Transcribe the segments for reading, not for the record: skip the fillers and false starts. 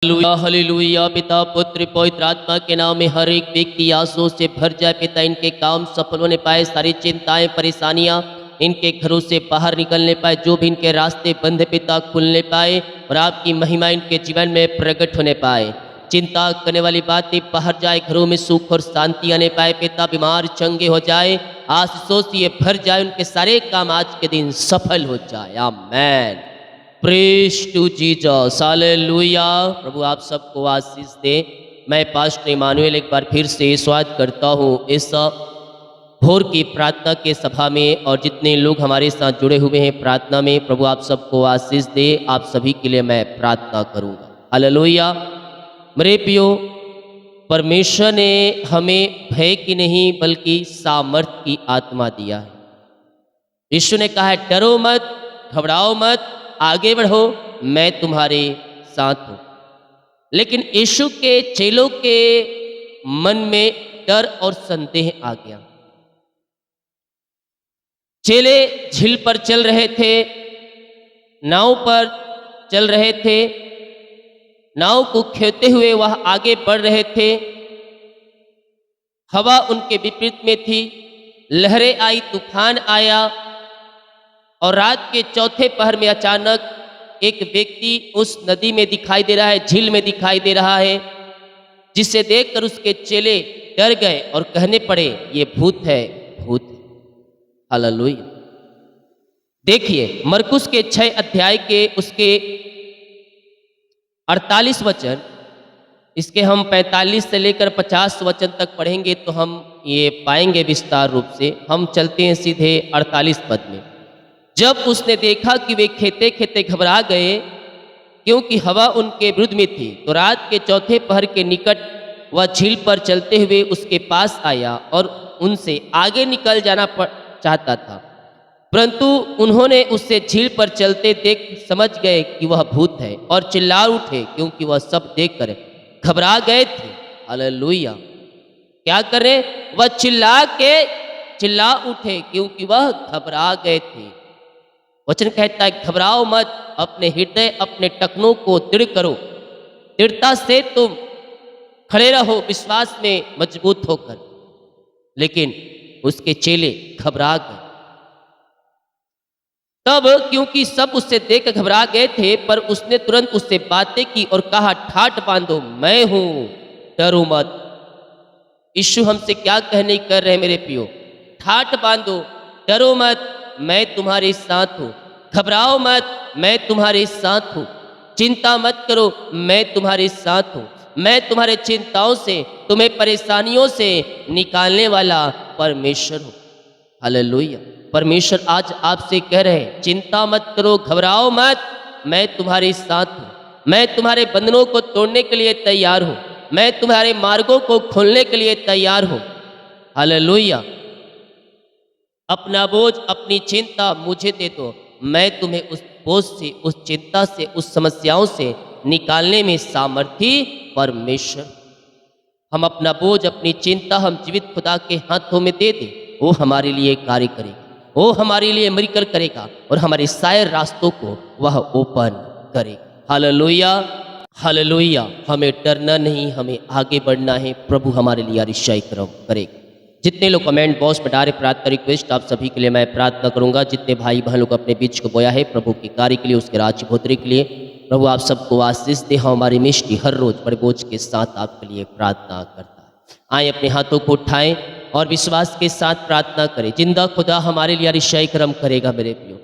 Hallelujah hallelujah. पिता पुत्र पवित्र आत्मा के नाम में हर एक व्यक्ति आंसुओं से भर जाए। पिता इनके काम सफल होने पाए, सारी चिंताएं परेशानियां इनके घरों से बाहर निकलने पाए, जो भी इनके रास्ते बंद है पिता खुलने पाए और आपकी महिमा इनके जीवन में प्रकट होने पाए। चिंता करने वाली बातें बाहर जाए, घरों में सुख और शांति आने पाए। पिता बीमार चंगे हो जाए, आशीषों से ये भर जाए, उनके सारे काम आज के दिन सफल हो जाए। Amen. Praise to Jesus, hallelujah. प्रभु आप सबको आशीष दे। मैं पास्टर इमानुएल एक बार फिर से स्वागत करता हूँ इस भोर की प्रार्थना के सभा में, और जितने लोग हमारे साथ जुड़े हुए हैं प्रार्थना में, प्रभु आप सबको आशीष दे। आप सभी के लिए मैं प्रार्थना करूँगा। हालेलुया। मेरे प्रियो, परमेश्वर ने हमें भय की नहीं बल्कि सामर्थ्य की आत्मा दिया है। यीशु ने कहा है, डरो मत, घबराओ मत, आगे बढ़ो, मैं तुम्हारे साथ हूं। लेकिन यीशु के चेलों के मन में डर और संदेह आ गया। चेले झील पर चल रहे थे, नाव पर चल रहे थे, नाव को खेवते हुए वह आगे बढ़ रहे थे। हवा उनके विपरीत में थी, लहरें आई, तूफान आया, और रात के चौथे पहर में अचानक एक व्यक्ति उस नदी में दिखाई दे रहा है, झील में दिखाई दे रहा है, जिसे देखकर उसके चेले डर गए और कहने पड़े, ये भूत है, भूत है। हालेलुया। देखिए मरकुस के 6 अध्याय के उसके 48 वचन, इसके हम 45 से लेकर 50 वचन तक पढ़ेंगे तो हम ये पाएंगे विस्तार रूप से। हम चलते हैं सीधे 48 पद में। जब उसने देखा कि वे खेते खेते घबरा गए, क्योंकि हवा उनके विरुद्ध में थी, तो रात के चौथे पहर के निकट वह झील पर चलते हुए उसके पास आया और उनसे आगे निकल जाना चाहता था, परंतु उन्होंने उससे झील पर चलते देख समझ गए कि वह भूत है और चिल्ला उठे, क्योंकि वह सब देखकर घबरा गए थे। हालेलुया। क्या करें? वह चिल्ला उठे क्योंकि वह घबरा गए थे। वचन कहता है, घबराओ मत, अपने हृदय अपने टखनों को दृढ़ करो, दृढ़ता से तुम खड़े रहो, विश्वास में मजबूत होकर। लेकिन उसके चेले घबरा गए तब, क्योंकि सब उससे देख घबरा गए थे, पर उसने तुरंत उससे बातें की और कहा, ठाठ बांधो, मैं हूं, डरो मत। यीशु हमसे क्या कहने कर रहे हैं मेरे प्रियो? ठाठ बांधो, डरो मत, मैं तुम्हारे साथ हूं। घबराओ मत, मैं तुम्हारे साथ हूं। चिंता मत करो, मैं तुम्हारे साथ हूं। मैं तुम्हारे चिंताओं से, तुम्हें परेशानियों से निकालने वाला परमेश्वर हूं। हालेलुया। परमेश्वर आज आपसे कह रहे हैं, चिंता मत करो, घबराओ मत, मैं तुम्हारे साथ हूं। मैं तुम्हारे बंधनों को तोड़ने के लिए तैयार हूं। मैं तुम्हारे मार्गों को खोलने के लिए तैयार हूं। हालेलुया। अपना बोझ, अपनी चिंता मुझे दे दो, मैं तुम्हें उस बोझ से, उस चिंता से, उस समस्याओं से निकालने में सामर्थी परमेश्वर। हम अपना बोझ, अपनी चिंता हम जीवित खुदा के हाथों में दे दें, वो हमारे लिए कार्य करेगा, वो हमारे लिए मिरेकल करेगा और हमारे सारे रास्तों को वह ओपन करेगा। Hallelujah hallelujah. हमें डरना नहीं, हमें आगे बढ़ना है। प्रभु हमारे लिए अतिशय कर्म करेगा। जितने लोग कमेंट बॉक्स में डाले प्रार्थना रिक्वेस्ट, आप सभी के लिए मैं प्रार्थना करूंगा। जितने भाई बहन लोग अपने बीच को बोया है प्रभु के कार्य के लिए, उसके राज्य भोतरी के लिए, प्रभु आप सबको आशीष दे। हमारी मिष्टी हर रोज बड़े बोझ के साथ आपके लिए प्रार्थना करता है। आए अपने हाथों को उठाएं और विश्वास के साथ प्रार्थना करें। जिंदा खुदा हमारे लिए अतिशय कर्म करेगा मेरे प्रियो।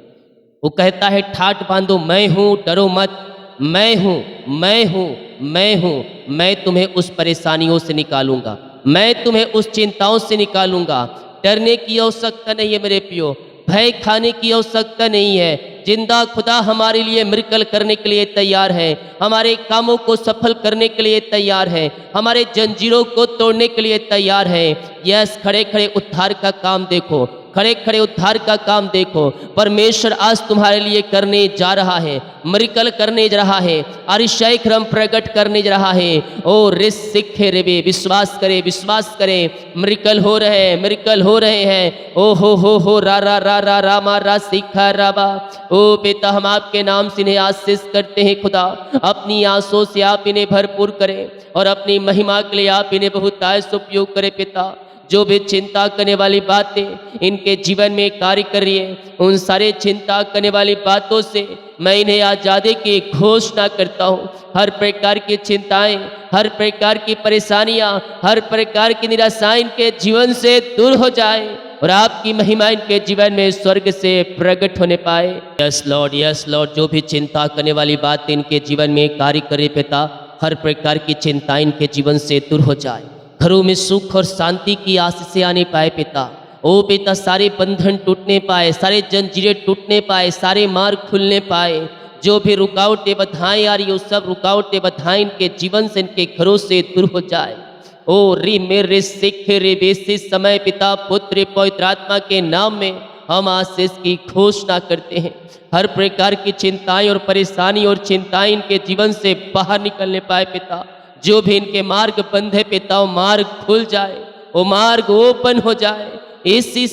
वो कहता है, ठाठ बांधो, मैं हूँ, डरो मत, मैं हूँ, मैं हूँ, मैं हूँ। मैं तुम्हें उस परेशानियों से निकालूंगा, मैं तुम्हें उस चिंताओं से निकालूंगा। डरने की आवश्यकता नहीं है मेरे प्रियो, भय खाने की आवश्यकता नहीं है। जिंदा खुदा हमारे लिए मिरेकल करने के लिए तैयार है, हमारे कामों को सफल करने के लिए तैयार है, हमारे जंजीरों को तोड़ने के लिए तैयार है। यस, खड़े खड़े उद्धार का काम देखो, खड़े खड़े उद्धार का काम देखो। परमेश्वर आज तुम्हारे लिए करने जा रहा है, मिरेकल करने जा रहा है, अतिशय क्रम प्रकट करने जा रहा है। ओ रिस सिखे रे, विश्वास करे, विश्वास करे, मिरेकल हो रहे हैं, मिरेकल हो रहे हैं। ओ हो रा रा रा रा रा मा रा सिखा राबा। ओ पिता, हम आपके नाम से इन्हें आशीष करते हैं खुदा। अपनी आंसू से आप इन्हें भरपूर करें और अपनी महिमा के लिए आप इन्हें बहुतायत से उपयोग करें पिता। जो भी चिंता करने वाली बातें इनके जीवन में कार्य कर रही है, उन सारे चिंता करने वाली बातों से मैं इन्हें आज़ादी की घोषणा करता हूँ। हर प्रकार की चिंताएं, हर प्रकार की परेशानियां, हर प्रकार की निराशाएं इनके जीवन से दूर हो जाए और आपकी महिमा इनके जीवन में स्वर्ग से प्रकट होने पाए। यस लॉर्ड, जो भी चिंता करने वाली बात इनके जीवन में कार्य करे पिता, हर प्रकार की चिंता इनके जीवन से दूर हो जाए। घरों में सुख और शांति की आशीष आने पाए पिता। ओ पिता, सारे बंधन टूटने पाए, सारे जंजीरें टूटने पाए, सारे मार्ग खुलने पाए। जो भी रुकावटें बाधाएं आ रही हो, सब रुकावटें बाधाएं इनके जीवन से, इनके घरों से दूर हो जाए। ओ री मेरे सिख रे बेसी समय पिता, पुत्र, पवित्र आत्मा के नाम में हम आशीष की घोषणा करते हैं। हर प्रकार की चिंताएं और परेशानी और चिंताएं इनके जीवन से बाहर निकलने पाए पिता। जो भी इनके मार्ग बंद है पिता, वो मार्ग खुल जाए, वो मार्ग ओपन हो जाए। इसी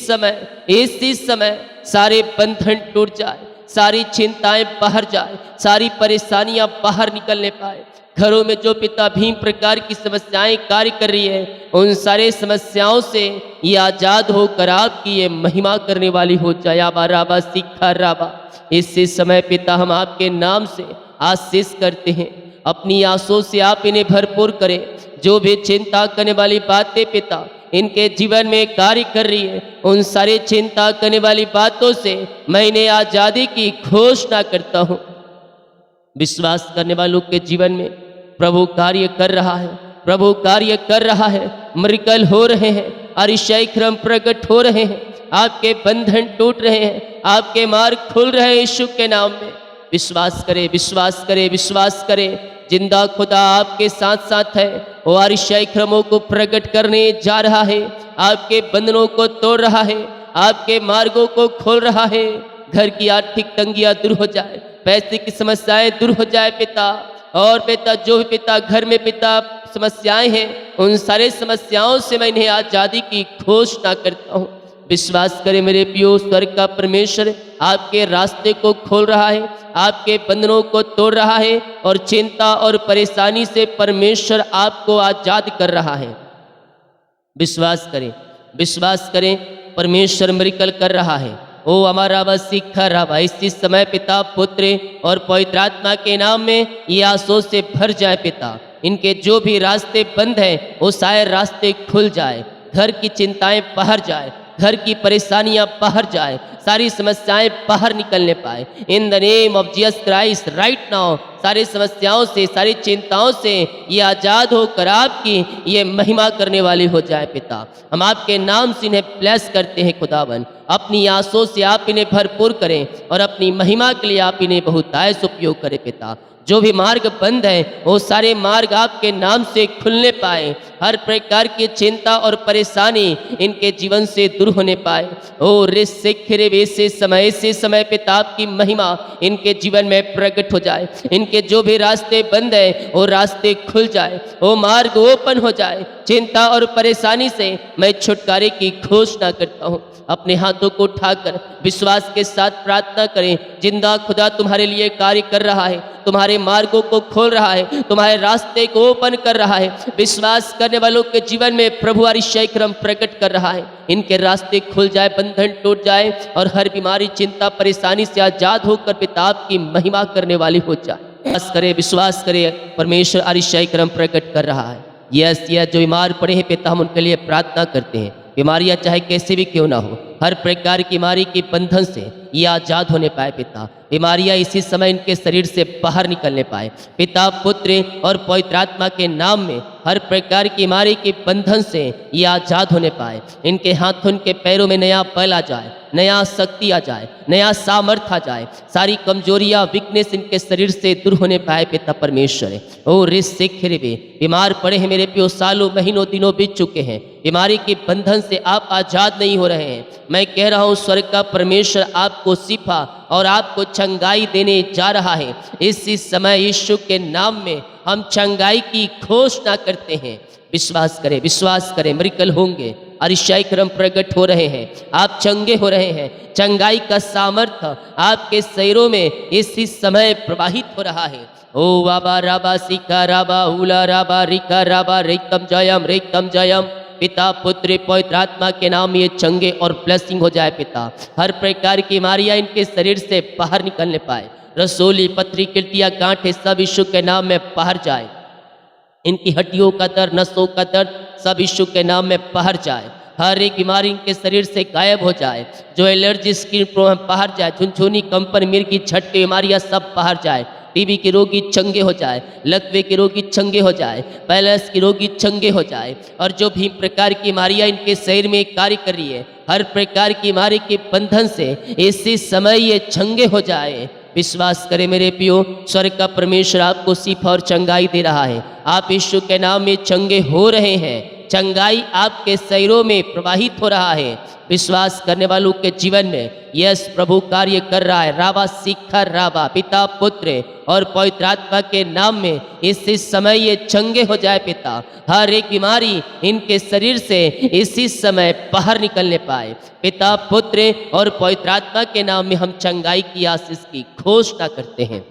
समय सारे बंधन टूट जाए, सारी चिंताएं बाहर जाए, सारी परेशानियां बाहर निकलने पाए। घरों में जो पिता भीम प्रकार की समस्याएं कार्य कर रही है, उन सारे समस्याओं से ये आजाद होकर आपकी ये महिमा करने वाली हो जाए। आबा राबा सिखा राबा। इसी समय पिता, हम आपके नाम से आशीष करते हैं। अपनी आंसू से आप इन्हें भरपूर करें। जो भी चिंता करने वाली बातें पिता इनके जीवन में कार्य कर रही है, उन सारी चिंता करने वाली बातों से मैं इन्हें आज़ादी की घोषणा करता हूँ। विश्वास करने वालों के जीवन में प्रभु कार्य कर रहा है, प्रभु कार्य कर रहा है। मिरेकल हो रहे हैं, अतिशय क्रम प्रकट हो रहे हैं, आपके बंधन टूट रहे हैं, आपके मार्ग खुल रहे हैं यीशु के नाम में। विश्वास करें, विश्वास करें, विश्वास करें। जिंदा खुदा आपके साथ साथ है। वो अतिशय क्रमों को प्रकट करने जा रहा है, आपके बंधनों को तोड़ रहा है, आपके मार्गों को खोल रहा है। घर की आर्थिक तंगियां दूर हो जाए, पैसे की समस्याएं दूर हो जाए पिता। और पिता, जो भी पिता घर में पिता समस्याएं हैं, उन सारे समस्याओं से मैं इन्हें आज़ादी की घोषणा करता हूँ। विश्वास करें मेरे प्रियो, स्वर्ग का परमेश्वर आपके रास्ते को खोल रहा है, आपके बंधनों को तोड़ रहा है और चिंता और परेशानी से परमेश्वर आपको आज़ाद कर रहा है। विश्वास करें, विश्वास करें, परमेश्वर मिरेकल कर रहा है। ओ हमारा बस सीखा रहा। इसी समय पिता, पुत्र और पवित्र आत्मा के नाम में ये आंसू से भर जाए पिता। इनके जो भी रास्ते बंद हैं, वो सारे रास्ते खुल जाए। घर की चिंताएं बाहर जाए, घर की परेशानियां बाहर जाए, सारी समस्याएं बाहर निकलने पाए। In the name of Jesus Christ right now सारी समस्याओं से, सारी चिंताओं से ये आज़ाद होकर आपकी ये महिमा करने वाली हो जाए पिता। हम आपके नाम से इन्हें ब्लेस करते हैं खुदावन। अपनी आंसू से आप इन्हें भरपूर करें और अपनी महिमा के लिए आप इन्हें बहुतायत से उपयोग करें पिता। जो भी मार्ग बंद है, वो सारे मार्ग आपके नाम से खुलने पाए। हर प्रकार की चिंता और परेशानी इनके जीवन से दूर होने पाए। ओ रे सिखरे वैसे समय पिता आपकी महिमा इनके जीवन में प्रकट हो जाए। इनके जो भी रास्ते बंद है, वो रास्ते खुल जाए, वो मार्ग ओपन हो जाए। चिंता और परेशानी से मैं छुटकारे की घोषणा करता हूँ। अपने हाथों को उठाकर विश्वास के साथ प्रार्थना करें। जिंदा खुदा तुम्हारे लिए कार्य कर रहा है, तुम्हारे मार्गों को खोल रहा है, तुम्हारे रास्ते को ओपन कर रहा है। विश्वास करने वालों के जीवन में प्रभु अतिशय क्रम प्रकट कर रहा है। इनके रास्ते खुल जाए, बंधन टूट जाए और हर बीमारी, चिंता, परेशानी से आजाद होकर पिता आपकी महिमा करने वाली हो जाए। विश्वास करे, परमेश्वर अतिशय क्रम प्रकट कर रहा है। यस, जो बीमार पड़े हैं पिता, हम उनके लिए प्रार्थना करते हैं। बीमारियां चाहे कैसे भी क्यों ना हो, हर प्रकार की बीमारी के बंधन से ये आज़ाद होने पाए पिता। बीमारियां इसी समय इनके शरीर से बाहर निकलने पाए पिता, पुत्र और पवित्र आत्मा के नाम में हर प्रकार की बीमारी के बंधन से ये आज़ाद होने पाए। इनके हाथों इनके पैरों में नया बल आ जाए, नया शक्ति आ जाए, नया सामर्थ्य आ जाए। सारी कमजोरियां वीकनेस इनके शरीर से दूर होने पाए पिता परमेश्वर। ओ रिस सिख रे वे बीमार पड़े हैं मेरे पियो, सालों महीनों दिनों बीत चुके हैं, बीमारी के बंधन से आप आज़ाद नहीं हो रहे हैं। मैं कह रहा हूँ स्वर्ग का परमेश्वर आपको शिफा और आपको चंगाई देने जा रहा है। इसी समय यीशु के नाम में हम चंगाई की घोषणा करते हैं। विश्वास करें, विश्वास करें, मिरेकल होंगे, अरिशाई क्रम प्रकट हो रहे हैं, आप चंगे हो रहे हैं। चंगाई का सामर्थ्य आपके शरीरों में इसी समय प्रवाहित हो रहा है। ओ बाबा राबा सिका राबा उला राबा रिका राबा रेकम जयम पिता पुत्र पवित्र आत्मा के नाम ये चंगे और ब्लेसिंग हो जाए पिता। हर प्रकार की बीमारियां इनके शरीर से बाहर निकलने पाए। रसोली पथरी किल्टियाँ गांठें सब यीशु के नाम में बाहर जाए। इनकी हड्डियों का दर्द, नसों का दर्द सब यीशु के नाम में बाहर जाए। हर एक बीमारी इनके शरीर से गायब हो जाए। जो एलर्जी स्किन प्रॉब्लम बाहर जाए, झुनझुनी कंपन मिर्गी झटके बीमारियां सब बाहर जाए। टीबी के रोगी चंगे हो जाए, लकवे के रोगी चंगे हो जाए, पैलस के रोगी चंगे हो जाए। और जो भी प्रकार की बीमारियां इनके शरीर में कार्य कर रही है, हर प्रकार की बीमारी के बंधन से इसी समय ये चंगे हो जाए। विश्वास करें मेरे पियो, स्वर्ग का परमेश्वर आपको शिफा और चंगाई दे रहा है। आप यीशु के नाम में चंगे हो रहे हैं। चंगाई आपके शरीरों में प्रवाहित हो रहा है। विश्वास करने वालों के जीवन में यस प्रभु कार्य कर रहा है। राबा शिखर राबा पिता पुत्र और पवित्र आत्मा के नाम में इसी समय ये चंगे हो जाए पिता। हर एक बीमारी इनके शरीर से इसी समय बाहर निकलने पाए। पिता पुत्र और पवित्र आत्मा के नाम में हम चंगाई की आशीष की घोषणा करते हैं।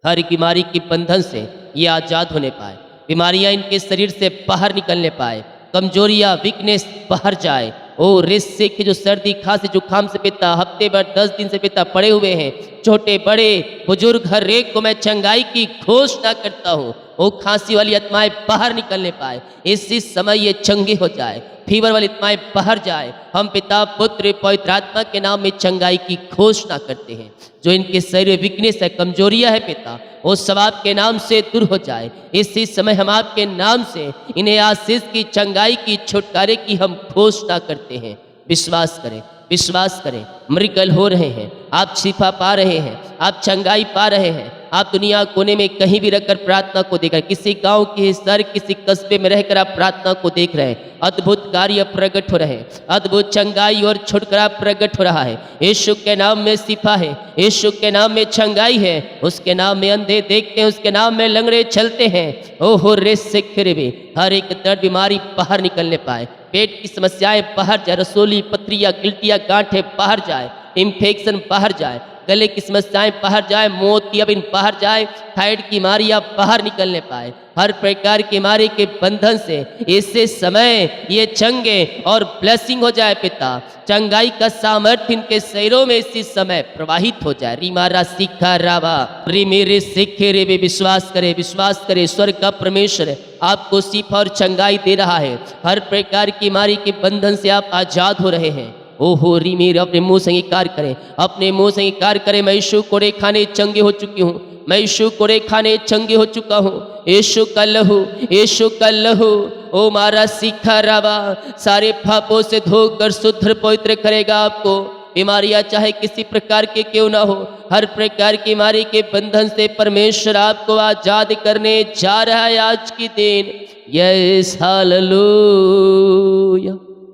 हर एक बीमारी के बंधन से ये आज़ाद होने पाए। बीमारियां इनके शरीर से बाहर निकलने पाए। कमजोरियां वीकनेस बाहर जाए। ओ रिस से कि जो सर्दी खांसी जुकाम से पिता हफ्ते भर 10 दिन से पिता पड़े हुए हैं, छोटे बड़े बुजुर्ग हर एक को मैं चंगाई की घोषणा करता हूँ। वो खांसी वाली आत्माएं बाहर निकलने पाए। इसी समय ये चंगे हो जाए। फीवर वाली आत्माएं बाहर जाए। हम पिता पुत्र पवित्र आत्मा के नाम में चंगाई की घोषणा करते हैं। जो इनके शरीर में वीकनेस है, कमजोरियां है पिता, वो सब आपके नाम से दूर हो जाए। इसी समय हम आपके नाम से इन्हें आशीष की, चंगाई की, छुटकारे की हम घोषणा करते हैं। विश्वास करें, विश्वास करें, मिरेकल हो रहे हैं। आप शिफा पा रहे हैं, आप चंगाई पा रहे हैं। आप दुनिया कोने में कहीं भी रहकर प्रार्थना को देख रहे हैं, किसी गांव के शहर किसी कस्बे में रहकर आप प्रार्थना को देख रहे हैं। अद्भुत कार्य प्रकट हो रहे हैं, अद्भुत चंगाई और छुटकारा प्रकट हो रहा है। यीशु के नाम में शिफा है, यीशु के नाम में चंगाई है। उसके नाम में अंधे देखते हैं, उसके नाम में लंगड़े चलते हैं। ओहो रे सिखरे भी हर एक दर्द बीमारी बाहर निकलने पाए। पेट की समस्याएं बाहर जाए। रसोली पथरियाँ गिल्टियाँ गांठें बाहर जाए। इन्फेक्शन बाहर जाए। गले की समस्याएं बाहर जाए। मोतियाबिंद बाहर जाए। थायराइड की बीमारियां बाहर निकलने पाए। हर प्रकार की बीमारी के बंधन से इससे समय ये चंगे और ब्लेसिंग हो जाए पिता। चंगाई का सामर्थ्य इनके शरीरों में इसी समय प्रवाहित हो जाए। रिमारा सिखा रावा रिमेरे सिखे रे भी विश्वास करे, विश्वास करे। स्वर्ग का परमेश्वर आपको शिफा और चंगाई दे रहा है। हर प्रकार की बीमारी के बंधन से आप आजाद हो रहे हैं। ओहो रीमीर अपने मुंह से अंगीकार करें, अपने मुंह से अंगीकार करें। मैं यीशु कोड़े खाने चंगे हो चुकी हूँ, मैं यीशु कोड़े खाने चंगे हो चुका हूँ। यीशु का लहू, यीशु का लहू ओ मारा सीखा रावा सारे पापों से धोकर शुद्ध पवित्र करेगा आपको। बीमारियां चाहे किसी प्रकार के क्यों ना हो, हर प्रकार की बीमारी के बंधन से परमेश्वर आपको आजाद करने जा रहा है आज की दिन। Yes hallelujah.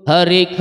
हर एक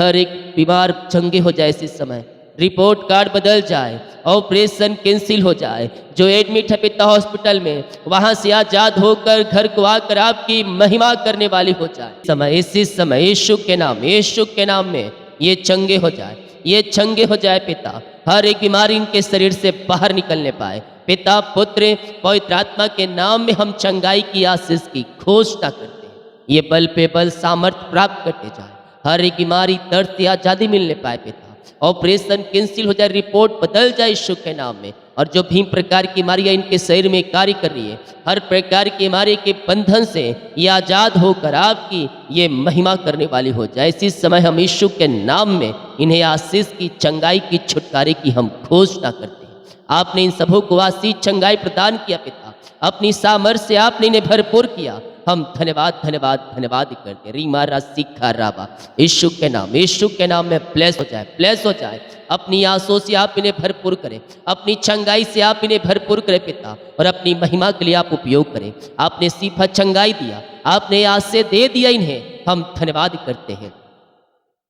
बीमार चंगे हो जाए इसी समय। रिपोर्ट कार्ड बदल जाए, ऑपरेशन कैंसिल हो जाए। जो एडमिट है पिता हॉस्पिटल में, वहां से आजाद होकर घर को आकर आपकी महिमा करने वाली हो जाए। समय इसी समय यीशु के नाम, यीशु के नाम में ये चंगे हो जाए, ये चंगे हो जाए पिता। हर एक बीमारी इनके शरीर से बाहर निकलने पाए। पिता पुत्र पवित्र आत्मा के नाम में हम चंगाई की आशीष की घोषणा करते हैं। ये बल पे बल सामर्थ्य प्राप्त करते जाए। हर एक बीमारी दर्द से आजादी मिलने पाए पिता। ऑपरेशन कैंसिल हो जाए, रिपोर्ट बदल जाए यीशु के नाम में। और जो भी प्रकार की बीमारियां इनके शरीर में कार्य कर रही है, हर प्रकार की बीमारी के बंधन से ये आजाद होकर आपकी ये महिमा करने वाली हो जाए। इसी समय हम यीशु के नाम में इन्हें आशीष की, चंगाई की, छुटकारे की हम घोषणा करते हैं। आपने इन सबों को आशीष चंगाई प्रदान किया पिता। अपनी सामर्थ्य से आपने इन्हें भरपूर किया। हम धन्यवाद धन्यवाद धन्यवाद करते हैं। रीमा रा सीखा राबा, यीशु के नाम में ब्लेस हो जाए, ब्लेस हो जाए। अपनी आंसू से आप इन्हें भरपूर करें, अपनी चंगाई से आप इन्हें भरपूर करें पिता, और अपनी महिमा के लिए आप उपयोग करें। आपने सीफा चंगाई दिया, आपने आज से दे दिया इन्हें, हम धन्यवाद करते हैं।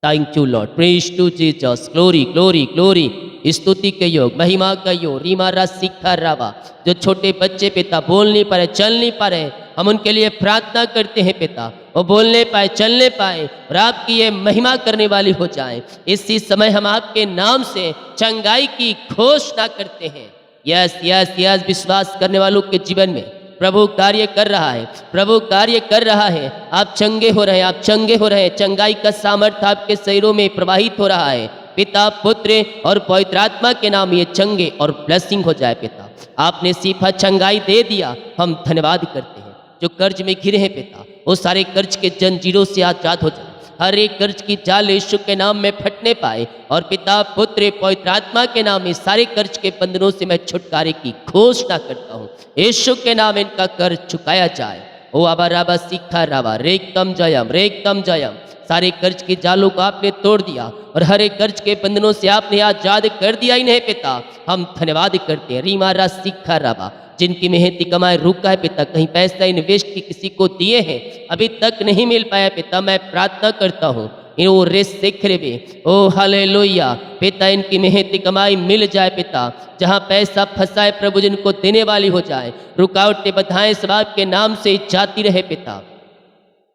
Thank you Lord, praise to Jesus, glory glory glory. स्तुति के योग, महिमा का योग। रीमा रा सीखा रावा, जो छोटे बच्चे पिता बोल नहीं पा रहे, चल नहीं पा रहे, हम उनके लिए प्रार्थना करते हैं पिता, वो बोलने पाए, चलने पाए, और आपकी ये महिमा करने वाली हो जाए। इसी समय हम आपके नाम से चंगाई की घोषणा करते हैं। यस यस यस, विश्वास करने वालों के जीवन में प्रभु कार्य कर रहा है, प्रभु कार्य कर रहा है। आप चंगे हो रहे हैं, आप चंगे हो रहे हैं। चंगाई का सामर्थ्य आपके शरीरों में प्रवाहित हो रहा है। पिता, पुत्र और पवित्र आत्मा के नाम ये चंगे और ब्लेसिंग हो जाए पिता। आपने सीफा चंगाई दे दिया, हम धन्यवाद करते हैं। जो कर्ज में घिरे हैं पिता, वो सारे कर्ज के जंजीरों से आजाद हो जाए। हर एक कर्ज की जाल यीशु के नाम में फटने पाए, और पिता, पुत्र, पवित्र आत्मा के नाम में सारे कर्ज के बंधनों से मैं छुटकारे की घोषणा करता हूँ। यीशु के नाम इनका कर्ज चुकाया जाए। ओ आबा राबा सीखा राबा, रेकतम जयम। सारे कर्ज के जालों को आपने तोड़ दिया, और हर एक कर्ज के बंधनों से आपने आजाद कर दिया इन्हें पिता। हम धन्यवाद करते हैं। रीमा रा सीखा राबा, जिनकी मेहनती कमाई रुका है पिता, कहीं पैसा इन्वेस्ट की किसी को दिए हैं, अभी तक नहीं मिल पाया पिता, मैं प्रार्थना करता हूँ ओ रेस सीख रे, ओ हालेलुया पिता, इनकी मेहनती कमाई मिल जाए पिता। जहाँ पैसा फंसा है प्रभु, जिनको देने वाली हो जाए। रुकावटें बाधाएं सब आपके नाम से जाती रहे पिता,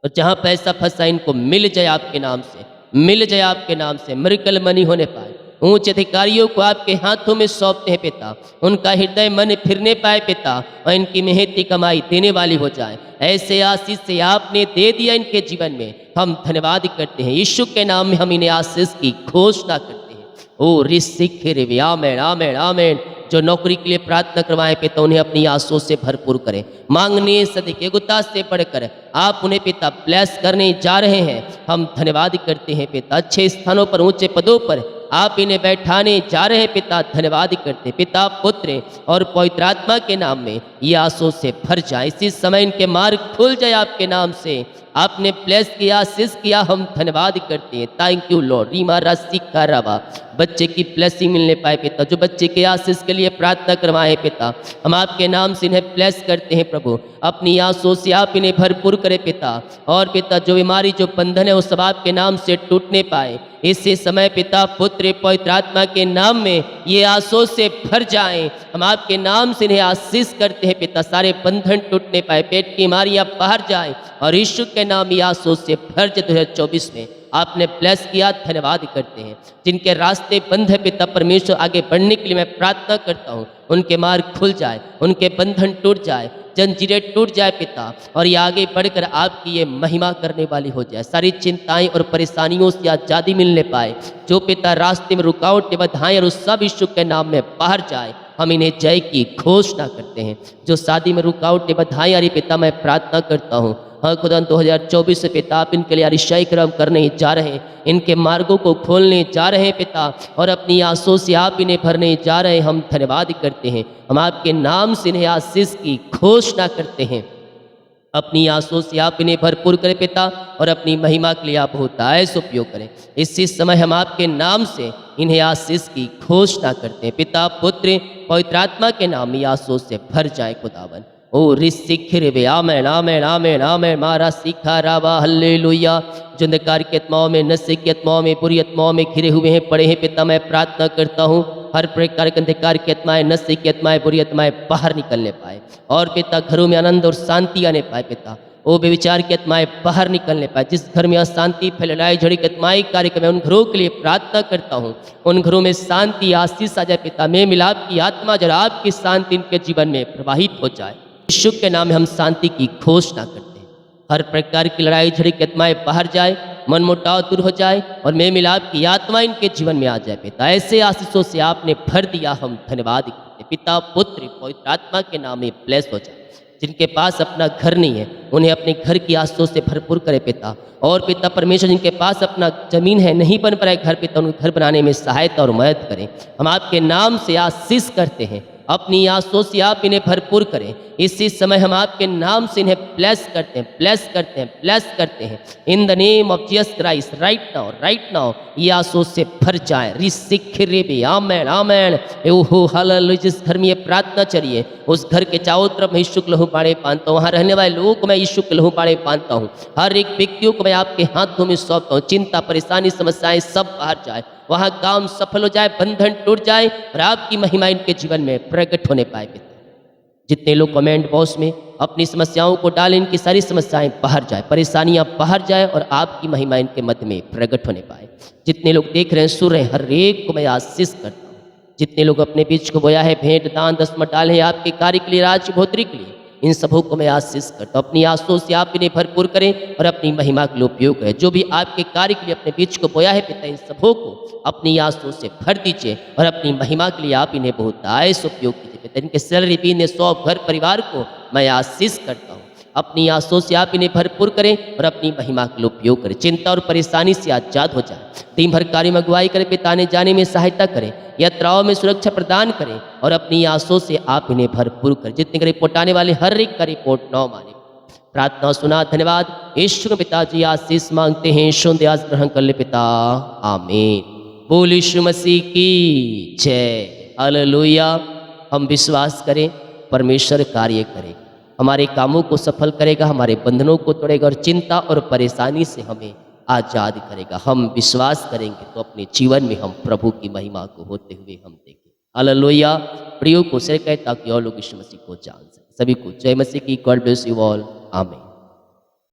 और जहाँ पैसा फंसा इनको मिल जाए आपके नाम से, मिल जाए आपके नाम से। मिरेकल मनी होने पाए। ऊंचे अधिकारियों को आपके हाथों में सौंपते हैं पिता, उनका हृदय मन फिरने पाए पिता, और इनकी मेहनती कमाई देने वाली हो जाए। ऐसे आशीष से आपने दे दिया इनके जीवन में, हम धन्यवाद करते हैं। यीशु के नाम में हम इन्हें आशीष की घोषणा करते हैं। ओ रिसिख रे, आमेन आमेन आमेन। जो नौकरी के लिए प्रार्थना करवाएं पिता, उन्हें अपनी आंसुओं से भरपूर करें। मांगने सदिक योग्यता से बढ़कर आप उन्हें पिता ब्लेस करने जा रहे हैं, हम धन्यवाद करते हैं पिता। अच्छे स्थानों पर, ऊंचे पदों पर आप इन्हें बैठाने जा रहे हैं पिता, धन्यवाद करते पिता, पुत्र और पवित्र आत्मा के नाम में ये आंसुओं से भर जाए। इसी समय इनके मार्ग खुल जाए आपके नाम से। आपने ब्लेस किया, आशीष किया, हम धन्यवाद करते हैं। Thank you Lord. रीमा राशि का रावा, बच्चे की ब्लेसिंग मिलने पाए पिता, जो बच्चे के आशीष के लिए प्रार्थना करवाए पिता, हम आपके नाम से इन्हें ब्लेस करते हैं प्रभु। अपनी आंसुओं से आप इन्हें भरपूर करें पिता, और पिता जो बीमारी, जो बंधन है, वो सब आपके नाम से टूटने पाए। इसी समय पिता, पुत्र, पवित्र आत्मा के नाम में ये आंसुओं से भर जाएं। हम आपके नाम से इन्हें आशीष करते हैं पिता, सारे बंधन टूटने पाए, पेट की बीमारियां बाहर जाए, और यीशु के नाम ये आंसुओं से भर जाए। 2024 में आपने ब्लेस किया, धन्यवाद करते हैं। जिनके रास्ते बंद है पिता, परमेश्वर आगे बढ़ने के लिए मैं प्रार्थना करता हूँ, उनके मार्ग खुल जाए, उनके बंधन टूट जाए, जंजीरें टूट जाए पिता, और ये आगे बढ़कर आपकी ये महिमा करने वाली हो जाए। सारी चिंताएं और परेशानियों से आज़ादी मिलने पाए। जो पिता रास्ते में रुकावटें, बाधाएं और सब यीशु के नाम में बाहर जाए, हम इन्हें जय की घोषणा करते हैं। जो शादी में रुकावटें, बाधाएं आ रही पिता, मैं प्रार्थना करता हूँ, हाँ खुदा 2024 से पिता आप इनके लिए अरिशाई क्रम करने जा रहे हैं, इनके मार्गों को खोलने जा रहे हैं पिता, और अपनी आंसुओं से आप इन्हें भरने जा रहे हैं। हम धन्यवाद करते हैं, हम आपके नाम से इन्हें आशीष की घोषणा करते हैं। अपनी आंसुओं से आप इन्हें भरपूर करें पिता, और अपनी महिमा के लिए आप बहुतायत उपयोग करें। इसी समय हम आपके नाम से इन्हें आशीष की घोषणा करते हैं। पिता, पुत्र, पवित्र आत्मा के नाम में आंसुओं से भर जाए खुदावन। ओ रिसिखिरे, आमेन आमेन आमेन आमेन। मारा सीखा रावा, हल्लेलुया। जो अंधकार की आत्माओं में, नशे की आत्माओं में, बुरी आत्माओं में घिरे हुए हैं, पड़े हैं पिता, मैं प्रार्थना करता हूँ हर प्रकार के अंधकार की आत्माएं, नशे की आत्माएं, बुरी आत्माएं बाहर निकलने पाए, और पिता घरों में आनंद और शांति आने पाए पिता। ओ बेविचार की आत्माएं बाहर निकलने पाए। जिस घर में अशांति फैलाई झड़ी की आत्माएं कार्यक्रम है, उन घरों के लिए प्रार्थना करता हूँ, उन घरों में शांति, आशीष आ जाए पिता। मैं मिलाप की आत्मा, जरा आपकी शांति इनके जीवन में प्रवाहित हो जाए। यीशु के नाम में हम शांति की घोषणा करते हैं। हर प्रकार की लड़ाई झड़ी की आत्माएं बाहर जाए, मन मुटाव दूर हो जाए, और मैं मिलाप की आत्मा इनके जीवन में आ जाए पिता। ऐसे आशीषों से आपने भर दिया, हम धन्यवाद करते हैं। पिता, पुत्र, पवित्र आत्मा के नाम में ब्लेस हो जाए। जिनके पास अपना घर नहीं है, उन्हें अपने घर की आशीषों से भरपूर करे पिता। और पिता परमेश्वर, जिनके पास अपना जमीन है, नहीं बन पा रहा है घर पिता, उनको घर बनाने में सहायता और मदद करें। हम आपके नाम से आशीष करते हैं, अपनी आंसुओं से आप इन्हें भरपूर करें। इसी समय हम आपके नाम से इन्हें ब्लेस करते हैं, ब्लेस करते हैं, ब्लेस करते हैं। In the name of Jesus Christ right now ये आंसुओं से भर जाए। रिसिखिरिबी आमेन आमेन। ओहो हालेलुया। जिस घर में ये प्रार्थना चलिए उस घर के चारों तरफ मैं यीशु के लहू पाड़े बांधता हूँ। वहाँ रहने वाले लोगों को मैं यीशु के लहू पाड़े बांधता हूँ। हर एक व्यक्तियों को मैं आपके हाथों में सौंपता हूँ। चिंता परेशानी समस्याएं सब बाहर जाए, वहाँ काम सफल हो जाए, बंधन टूट जाए और आपकी महिमा इनके जीवन में प्रकट होने पाए। पिता जितने लोग कमेंट बॉक्स में अपनी समस्याओं को डालें, इनकी सारी समस्याएं बाहर जाए, परेशानियां बाहर जाए और आपकी महिमा इनके मध्य में प्रकट होने पाए। जितने लोग देख रहे हैं सुन रहे हैं हर एक को मैं आशीष करता हूँ। जितने लोग अपने बीच को बोया है भेंट दान दसमत डाले हैं आपके कार्य के लिए, राज्य भोतरी के लिए, इन सबों को मैं आशीष करता हूँ। अपनी आंसुओं से आप इन्हें भरपूर करें और अपनी महिमा के लिए उपयोग करें। जो भी आपके कार्य के लिए अपने बीच को बोया है पिता इन सबों को अपनी आंसुओं से भर दीजिए और अपनी महिमा के लिए आप इन्हें बहुत आयस उपयोग कीजिए। पिता इनके सैलरी बीने 100 घर परिवार को मैं आशीष करता हूँ। अपनी आंसुओं से आप इन्हें भरपूर करें और अपनी महिमा के लिए उपयोग करें। चिंता और परेशानी से आजाद हो जाए। दिन भर कार्य में अगुवाई करें, पिता आने जाने में सहायता करें, यात्राओं में सुरक्षा प्रदान करें और अपनी आंसुओं से आप इन्हें भरपूर करें। जितने का रिपोर्ट आने वाले हर एक का रिपोर्ट नौ माने। प्रार्थना सुना, धन्यवाद। यीशु के पिताजी आशीष मांगते हैं, शुद्ध ग्रहण कर ले पिता, आमीन। बोल यीशु मसीह की जय। हालेलुया। हम विश्वास करें परमेश्वर कार्य करेगा, हमारे कामों को सफल करेगा, हमारे बंधनों को तोड़ेगा और चिंता और परेशानी से हमें आजाद करेगा। हम विश्वास करेंगे तो अपने जीवन में हम प्रभु की महिमा को होते हुए हम देखें। हालेलुया। प्रियो को शेयर करें ताकि और लोग यीशु मसीह को जान सकें। सभी को जय मसीह की। God bless you all. आमीन।